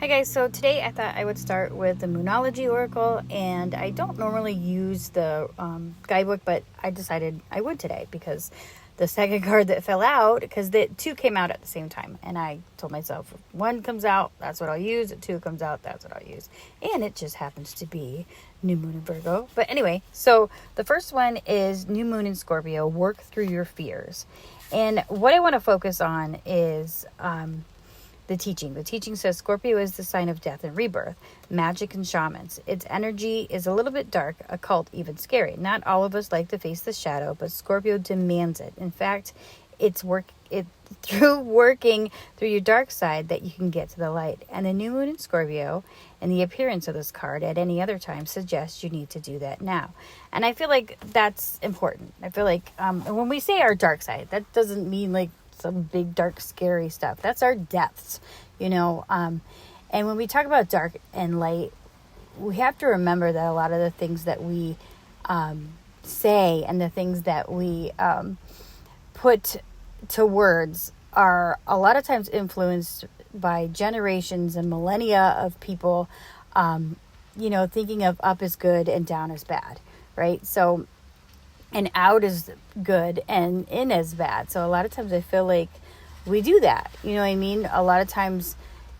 Hi guys, so today I thought I would start with the Moonology Oracle, and I don't normally use the guidebook, but I decided I would today because the second card that fell out, because the two came out at the same time, and I told myself, if one comes out, that's what I'll use, if two comes out, that's what I'll use, and it just happens to be New Moon in Virgo. But anyway, so the first one is New Moon in Scorpio, work through your fears. And what I want to focus on is the teaching. The teaching says Scorpio is the sign of death and rebirth, magic and shamans. Its energy is a little bit dark, occult, even scary. Not all of us like to face the shadow, but Scorpio demands it. In fact, it's through working through your dark side that you can get to the light. And the new moon in Scorpio and the appearance of this card at any other time suggests you need to do that now. And I feel like that's important. I feel like when we say our dark side, that doesn't mean like some big, dark, scary stuff. That's our depths, and when we talk about dark and light, we have to remember that a lot of the things that we say and the things that we put to words are a lot of times influenced by generations and millennia of people, thinking of up is good and down is bad, right? So, and out is good and in is bad. So a lot of times I feel like we do that. You know what I mean? A lot of times,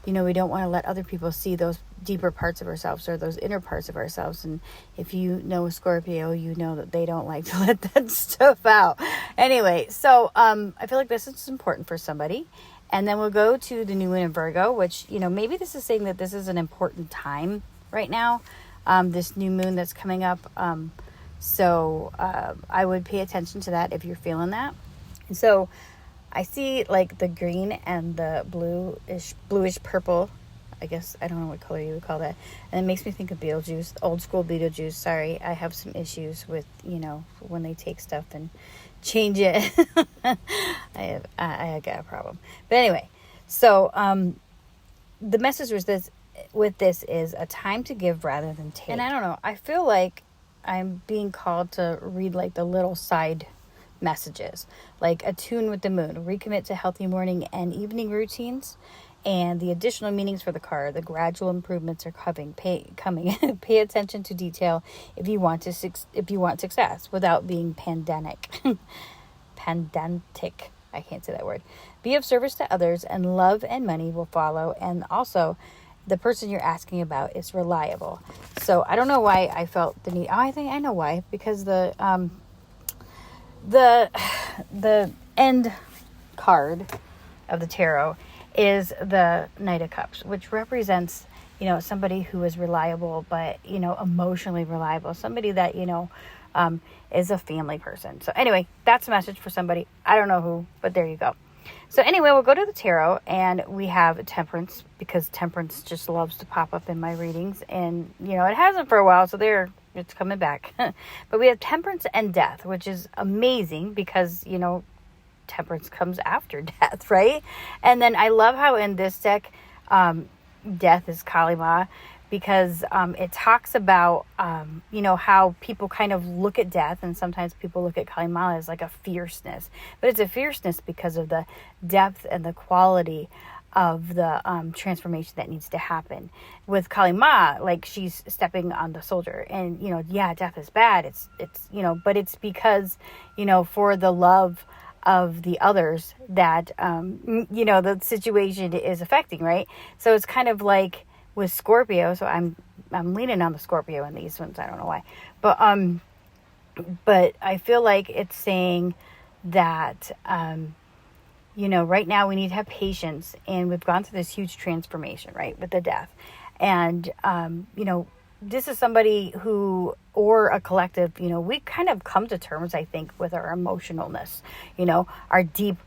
we don't want to let other people see those deeper parts of ourselves or those inner parts of ourselves. And if you know Scorpio, you know that they don't like to let that stuff out. Anyway, so I feel like this is important for somebody. And then we'll go to the new moon in Virgo, which, maybe this is saying that this is an important time right now. This new moon that's coming up. So I would pay attention to that if you're feeling that. And so I see like the green and the bluish purple. I guess, I don't know what color you would call that. And it makes me think of Beetlejuice, old school Beetlejuice. Sorry, I have some issues with, when they take stuff and change it. I got a problem. But anyway, so the message with this is a time to give rather than take. And I don't know, I feel like I'm being called to read like the little side messages, like attune with the moon, recommit to healthy morning and evening routines, and the additional meanings for the card. The gradual improvements are coming. Pay attention to detail if you want success without being pedantic. I can't say that word. Be of service to others, and love and money will follow. And also, the person you're asking about is reliable. So I don't know why I felt the need. Oh, I think I know why. Because the end card of the tarot is the Knight of Cups, which represents, somebody who is reliable, but, emotionally reliable. Somebody that, is a family person. So anyway, that's a message for somebody. I don't know who, but there you go. So anyway, we'll go to the tarot, and we have Temperance, because Temperance just loves to pop up in my readings, and it hasn't for a while, so it's coming back. But we have Temperance and Death, which is amazing because Temperance comes after death, right? And then I love how in this deck, Death is Kali Ma, because it talks about, how people kind of look at death, and sometimes people look at Kali Ma as like a fierceness, but it's a fierceness because of the depth and the quality of the transformation that needs to happen. With Kali Ma, like she's stepping on the soldier, and death is bad. It's but it's because for the love of the others that the situation is affecting, right? So it's kind of like with Scorpio, so I'm leaning on the Scorpio in these ones. I don't know why, but I feel like it's saying that right now we need to have patience, and we've gone through this huge transformation, right, with the death, and this is somebody who, or a collective, we kind of come to terms, I think, with our emotionalness, our deep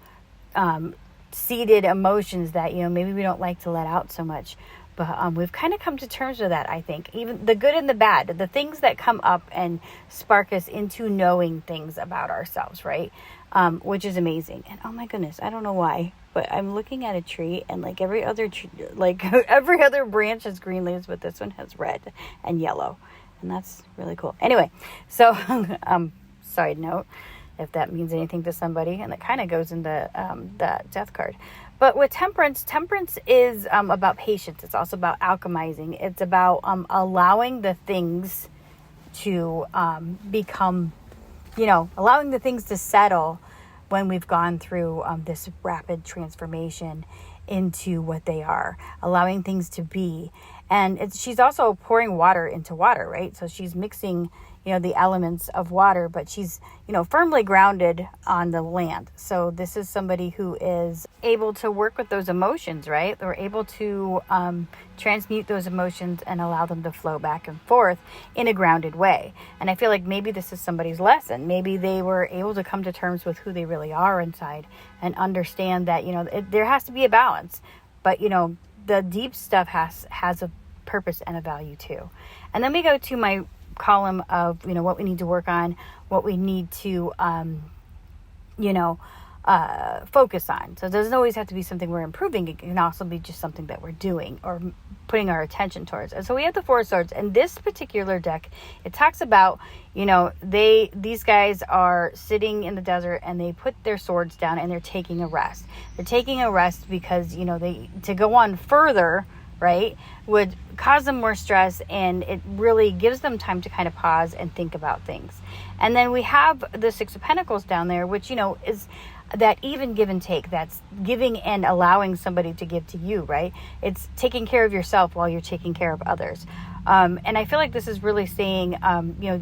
seated emotions that maybe we don't like to let out so much. But we've kind of come to terms with that, I think. Even the good and the bad, the things that come up and spark us into knowing things about ourselves, right? Which is amazing. And oh my goodness, I don't know why, but I'm looking at a tree, and like every other tree, like every other branch has green leaves, but this one has red and yellow. And that's really cool. Anyway, so side note, if that means anything to somebody, and it kind of goes into that death card. But with temperance is about patience. It's also about alchemizing. It's about allowing the things to become, allowing the things to settle when we've gone through this rapid transformation into what they are, allowing things to be. And she's also pouring water into water, right? So she's mixing, the elements of water, but she's, firmly grounded on the land. So this is somebody who is able to work with those emotions, right? They're able to transmute those emotions and allow them to flow back and forth in a grounded way. And I feel like maybe this is somebody's lesson. Maybe they were able to come to terms with who they really are inside and understand that, there has to be a balance. But, the deep stuff has a purpose and a value too. And then we go to my column of, what we need to work on, what we need to, focus on. So it doesn't always have to be something we're improving. It can also be just something that we're doing or putting our attention towards. And so we have the Four of Swords. And this particular deck, it talks about, these guys are sitting in the desert and they put their swords down and they're taking a rest. They're taking a rest because, to go on further, right, would cause them more stress, and it really gives them time to kind of pause and think about things. And then we have the Six of Pentacles down there, which, is that even give and take. That's giving and allowing somebody to give to you, right? It's taking care of yourself while you're taking care of others. And I feel like this is really saying,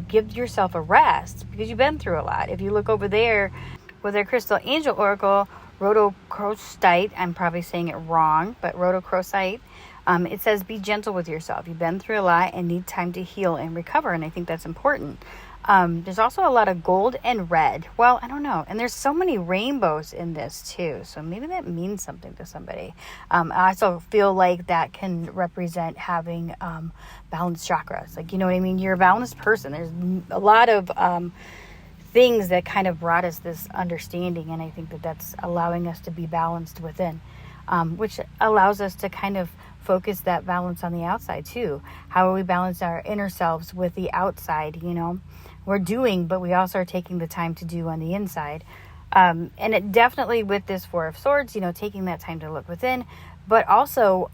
give yourself a rest because you've been through a lot. If you look over there with our Crystal Angel Oracle, Rhodochrosite, I'm probably saying it wrong, but Rhodochrosite, it says, be gentle with yourself. You've been through a lot and need time to heal and recover. And I think that's important. There's also a lot of gold and red. Well, I don't know. And there's so many rainbows in this too. So maybe that means something to somebody. I also feel like that can represent having balanced chakras. Like, you know what I mean? You're a balanced person. There's a lot of things that kind of brought us this understanding. And I think that that's allowing us to be balanced within, which allows us to kind of focus that balance on the outside too. How are we balance our inner selves with the outside? We're doing, but we also are taking the time to do on the inside. And it definitely with this Four of Swords, taking that time to look within, but also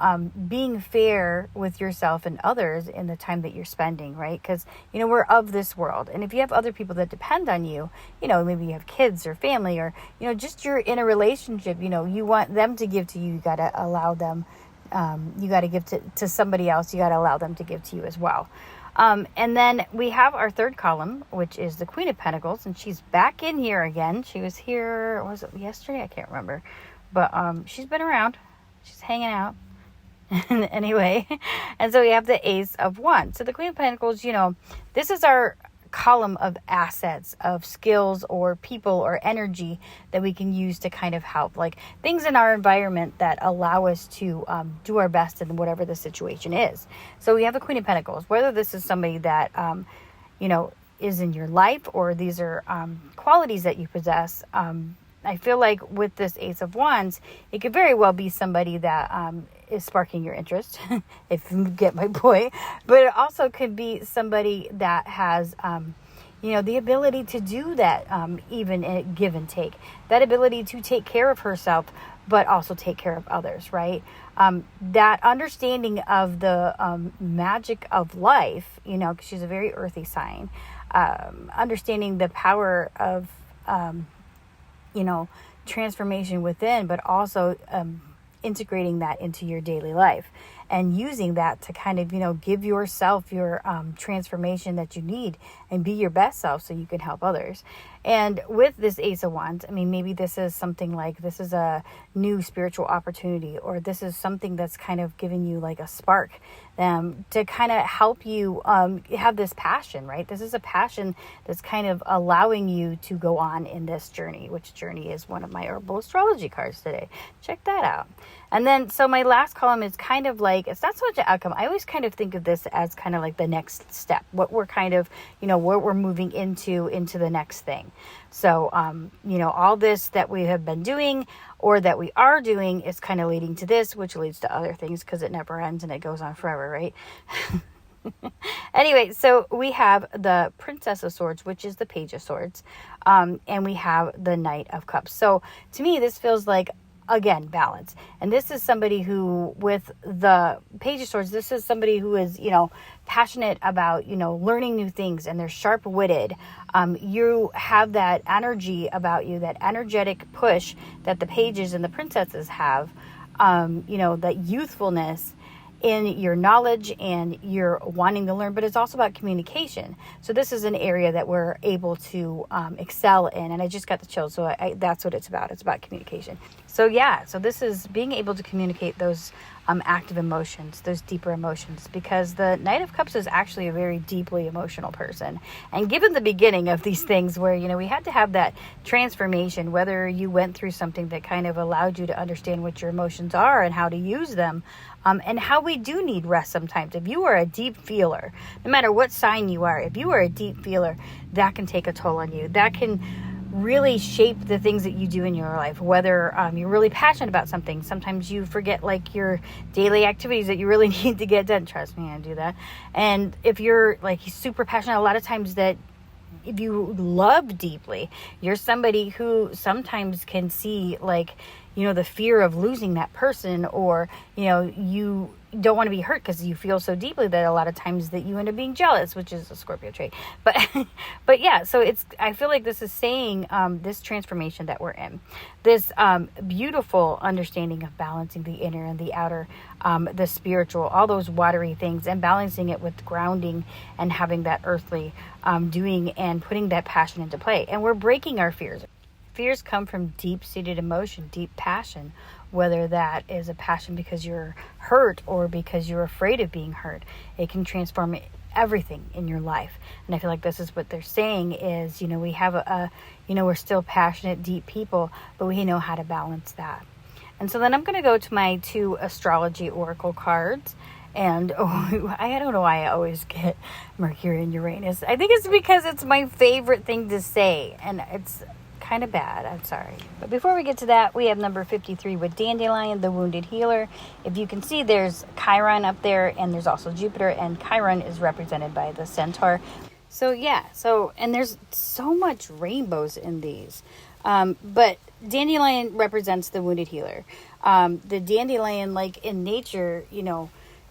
being fair with yourself and others in the time that you're spending, right? Because, we're of this world. And if you have other people that depend on you, maybe you have kids or family or, just you're in a relationship, you want them to give to you, you got to allow them. You got to give to somebody else. You got to allow them to give to you as well. And then we have our third column, which is the Queen of Pentacles. And she's back in here again. She was here, was it yesterday? I can't remember. But she's been around. She's hanging out. Anyway. And so we have the Ace of Wands. So the Queen of Pentacles, this is our column of assets, of skills or people or energy that we can use to kind of help, like things in our environment that allow us to do our best in whatever the situation is. So we have the Queen of Pentacles, whether this is somebody that is in your life or these are qualities that you possess. I feel like with this Ace of Wands, it could very well be somebody that is sparking your interest, if you get my point. But it also could be somebody that has, the ability to do that, even in give and take. That ability to take care of herself, but also take care of others, right? That understanding of the magic of life, because she's a very earthy sign. Understanding the power of transformation within, but also integrating that into your daily life and using that to kind of, give yourself your transformation that you need and be your best self so you can help others. And with this Ace of Wands, maybe this is something like this is a new spiritual opportunity, or this is something that's kind of giving you like a spark to kind of help you have this passion, right? This is a passion that's kind of allowing you to go on in this journey, which journey is one of my Herbal Astrology cards today. Check that out. And then, so my last column is kind of like, it's not so much an outcome. I always kind of think of this as kind of like the next step, what we're kind of, what we're moving into the next thing. So, all this that we have been doing or that we are doing is kind of leading to this, which leads to other things because it never ends and it goes on forever, right? Anyway, so we have the Princess of Swords, which is the Page of Swords, and we have the Knight of Cups. So to me, this feels like again, balance. And this is somebody who, with the Page of Swords, this is somebody who is, passionate about, learning new things, and they're sharp-witted. You have that energy about you, that energetic push that the pages and the princesses have, that youthfulness in your knowledge and your wanting to learn, but it's also about communication. So this is an area that we're able to excel in. And I just got the chills. So that's what it's about. It's about communication. So yeah, so this is being able to communicate those active emotions, those deeper emotions, because the Knight of Cups is actually a very deeply emotional person. And given the beginning of these things where, we had to have that transformation, whether you went through something that kind of allowed you to understand what your emotions are and how to use them, and how we do need rest sometimes. If you are a deep feeler, no matter what sign you are, if you are a deep feeler, that can take a toll on you. That can really shape the things that you do in your life, whether you're really passionate about something. Sometimes you forget like your daily activities that you really need to get done. Trust me, I do that. And if you're like super passionate, a lot of times that if you love deeply, you're somebody who sometimes can see like, the fear of losing that person, or, you don't want to be hurt because you feel so deeply that a lot of times that you end up being jealous, which is a Scorpio trait. But yeah, so I feel like this is saying this transformation that we're in, this beautiful understanding of balancing the inner and the outer, the spiritual, all those watery things, and balancing it with grounding and having that earthly doing and putting that passion into play. And we're breaking our fears. Fears come from deep-seated emotion, deep passion, whether that is a passion because you're hurt or because you're afraid of being hurt. It can transform everything in your life. And I feel like this is what they're saying is, we have we're still passionate, deep people, but we know how to balance that. And so then I'm going to go to my 2 astrology oracle cards. And I don't know why I always get Mercury and Uranus. I think it's because it's my favorite thing to say. And it's kind of bad. I'm sorry. But before we get to that, we have number 53 with Dandelion, the Wounded Healer. If you can see, there's Chiron up there, and there's also Jupiter, and Chiron is represented by the Centaur. So yeah, and there's so much rainbows in these. But Dandelion represents the Wounded Healer. The dandelion, like in nature,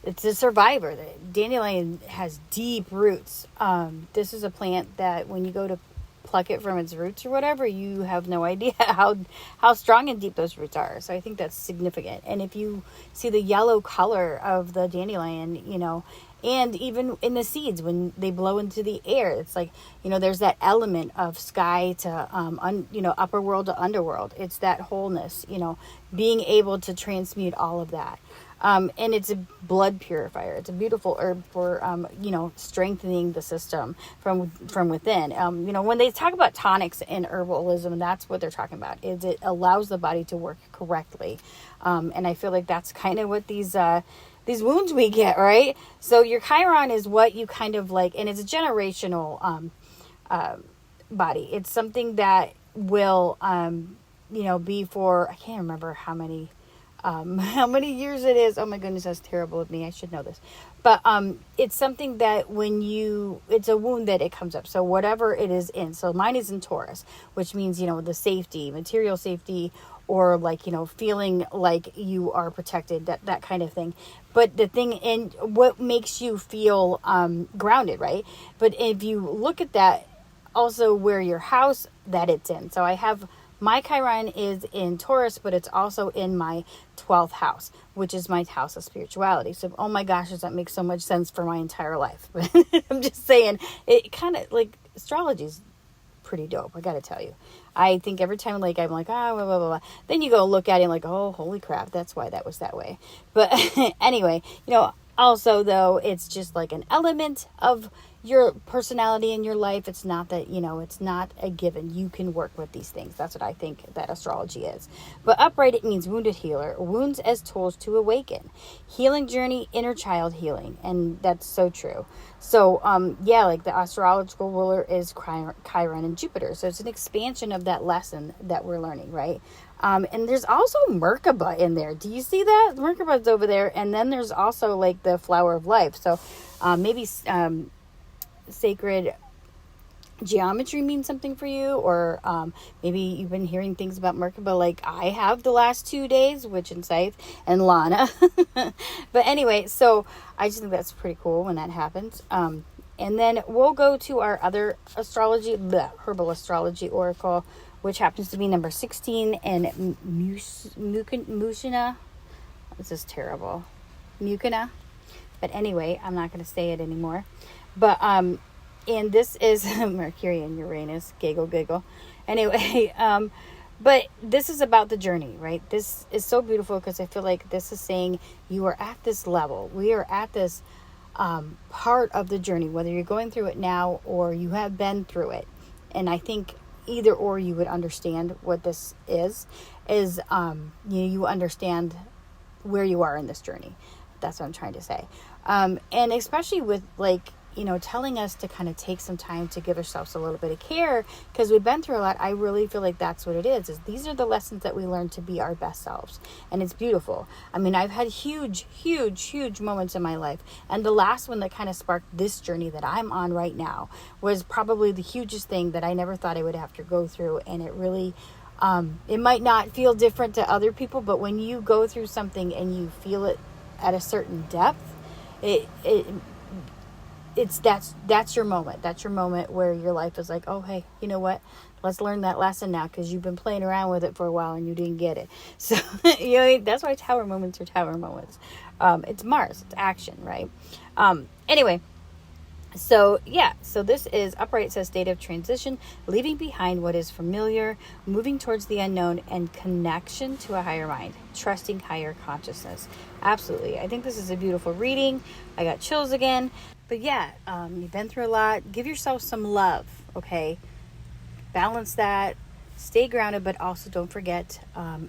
it's a survivor. The dandelion has deep roots. This is a plant that when you go to pluck it from its roots or whatever, you have no idea how strong and deep those roots are. So I think that's significant. And if you see the yellow color of the dandelion, and even in the seeds when they blow into the air, it's like, there's that element of sky to upper world to underworld. It's that wholeness, being able to transmute all of that. And it's a blood purifier. It's a beautiful herb for, strengthening the system from within. When they talk about tonics in herbalism, that's what they're talking about, is it allows the body to work correctly. And I feel like that's kind of what these wounds we get, right? So your Chiron is what you kind of like, and it's a generational body. It's something that will, be for, I can't remember how many years it is. Oh my goodness, that's terrible of me. I should know this. But it's something that it's a wound that it comes up. So whatever it is in. So mine is in Taurus, which means, the safety, material safety, or like, feeling like you are protected, that kind of thing. But the thing in what makes you feel grounded, right? But if you look at that, also where your house that it's in. So I have my Chiron is in Taurus, but it's also in my 12th house, which is my house of spirituality. So, oh my gosh, does that make so much sense for my entire life? But I'm just saying, it kind of like astrology is pretty dope. I got to tell you, I think every time like I'm like, blah, blah, blah, blah. Then you go look at it and like, oh, holy crap, that's why that was that way. But anyway, also though, it's just like an element of your personality in your life. It's not that, it's not a given. You can work with these things. That's what I think that astrology is. But upright, it means wounded healer. Wounds as tools to awaken. Healing journey, inner child healing. And that's so true. So, like the astrological ruler is Chiron and Jupiter. So it's an expansion of that lesson that we're learning, right? And there's also Merkaba in there. Do you see that? Merkaba's over there. And then there's also like the flower of life. So maybe sacred geometry means something for you, or maybe you've been hearing things about Merkaba like I have the last 2 days, Witch and Scythe and Lana. But anyway, so I just think that's pretty cool when that happens. And then we'll go to our other astrology, the Herbal Astrology Oracle, which happens to be number 16, and Mushina. This is terrible. Mukina. But anyway, I'm not going to say it anymore. But, and this is Mercury and Uranus. Giggle, giggle. Anyway, but this is about the journey, right? This is so beautiful because I feel like this is saying you are at this level. We are at this part of the journey, whether you're going through it now or you have been through it. And I think either or you would understand what this is you understand where you are in this journey. That's what I'm trying to say. And especially with telling us to kind of take some time to give ourselves a little bit of care because we've been through a lot. I really feel like that's what it is these are the lessons that we learn to be our best selves. And it's beautiful. I mean, I've had huge moments in my life. And the last one that kind of sparked this journey that I'm on right now was probably the hugest thing that I never thought I would have to go through. And it really, it might not feel different to other people, but when you go through something and you feel it at a certain depth, that's your moment. That's your moment where your life is like, oh, hey, you know what? Let's learn that lesson now because you've been playing around with it for a while and you didn't get it. So, that's why tower moments are tower moments. It's Mars. It's action, right? Anyway. So this is upright. It says state of transition, leaving behind what is familiar, moving towards the unknown, and connection to a higher mind, trusting higher consciousness. Absolutely. I think this is a beautiful reading. I got chills again. But you've been through a lot. Give yourself some love, okay? Balance that. Stay grounded, but also don't forget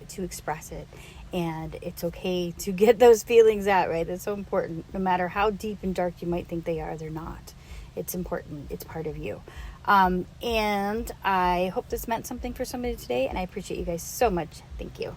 to express it. And it's okay to get those feelings out, right? It's so important. No matter how deep and dark you might think they are, they're not. It's important. It's part of you. And I hope this meant something for somebody today. And I appreciate you guys so much. Thank you.